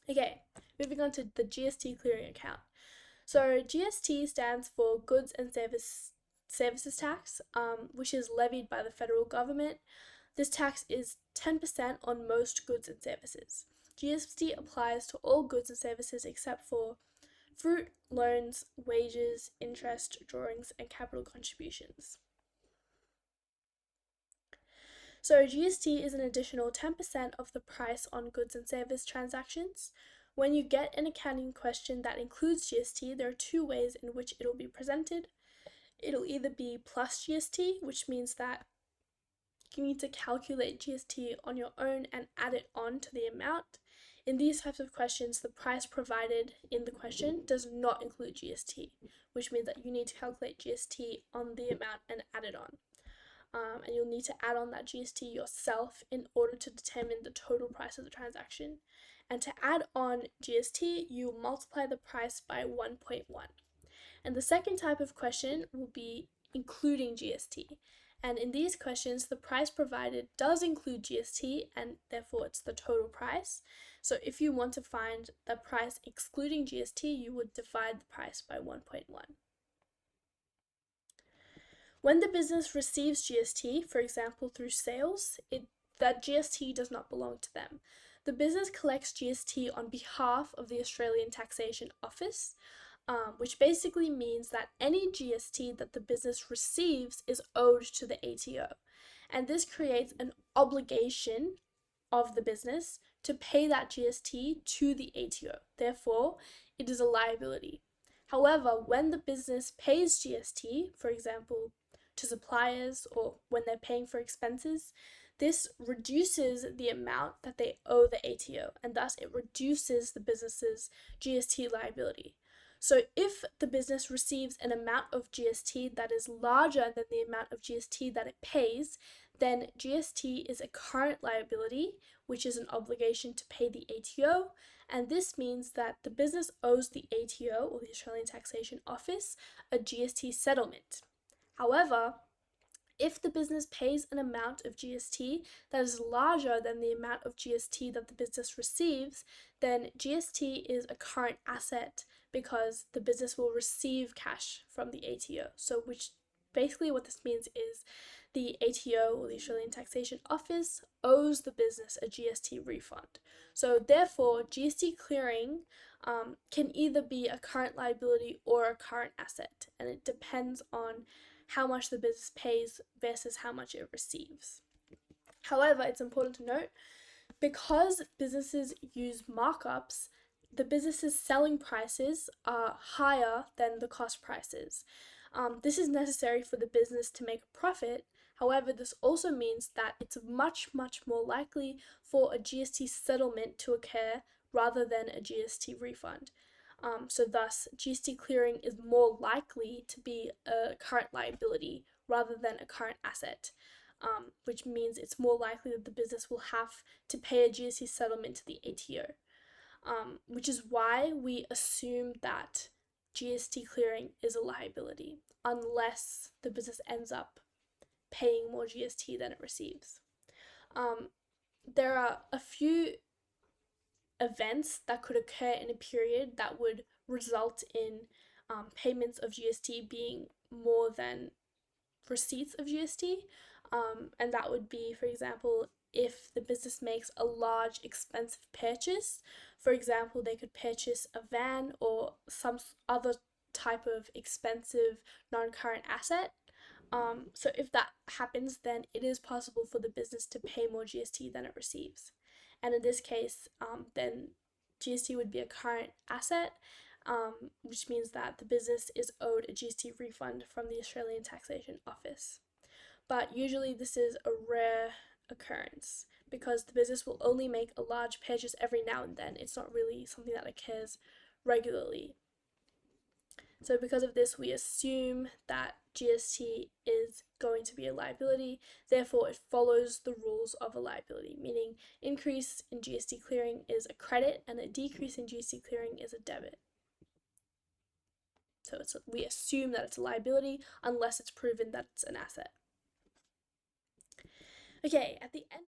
Okay, moving on to the GST Clearing Account. So GST stands for Goods and Services Tax, which is levied by the federal government. This tax is 10% on most goods and services. GST applies to all goods and services except for fruit, loans, wages, interest, drawings, and capital contributions. So GST is an additional 10% of the price on goods and service transactions. When you get an accounting question that includes GST, there are two ways in which it'll be presented. It'll either be plus GST, which means that you need to calculate GST on your own and add it on to the amount. In these types of questions, the price provided in the question does not include GST, which means that you need to calculate GST on the amount and add it on. And you'll need to add on that GST yourself in order to determine the total price of the transaction. And to add on GST, you multiply the price by 1.1. And the second type of question will be including GST. And in these questions, the price provided does include GST, and therefore it's the total price. So if you want to find the price excluding GST, you would divide the price by 1.1. When the business receives GST, for example through sales, that GST does not belong to them. The business collects GST on behalf of the Australian Taxation Office, which basically means that any GST that the business receives is owed to the ATO. And this creates an obligation of the business to pay that GST to the ATO. Therefore, it is a liability. However, when the business pays GST, for example, to suppliers or when they're paying for expenses, this reduces the amount that they owe the ATO, and thus it reduces the business's GST liability. So if the business receives an amount of GST that is larger than the amount of GST that it pays, then GST is a current liability, which is an obligation to pay the ATO, and this means that the business owes the ATO, or the Australian Taxation Office, a GST settlement. However, if the business pays an amount of GST that is larger than the amount of GST that the business receives, then GST is a current asset because the business will receive cash from the ATO. So which basically what this means is the ATO, or the Australian Taxation Office, owes the business a GST refund. So therefore, GST clearing can either be a current liability or a current asset, and it depends on how much the business pays versus how much it receives. However, it's important to note, because businesses use markups, the business's selling prices are higher than the cost prices. This is necessary for the business to make a profit. However, this also means that it's much more likely for a GST settlement to occur rather than a GST refund. So thus, GST clearing is more likely to be a current liability rather than a current asset, which means it's more likely that the business will have to pay a GST settlement to the ATO, which is why we assume that GST clearing is a liability, unless the business ends up paying more GST than it receives. There are a few events that could occur in a period that would result in payments of GST being more than receipts of GST, and that would be, for example, if the business makes a large expensive purchase. For example, they could purchase a van or some other type of expensive non-current asset. So if that happens, then it is possible for the business to pay more GST than it receives. And in this case, then GST would be a current asset, which means that the business is owed a GST refund from the Australian Taxation Office. But usually this is a rare occurrence because the business will only make a large purchase every now and then. It's not really something that occurs regularly. So because of this, we assume that GST is going to be a liability, therefore it follows the rules of a liability, meaning increase in GST clearing is a credit and a decrease in GST clearing is a debit. So we assume that it's a liability unless it's proven that it's an asset. Okay, at the end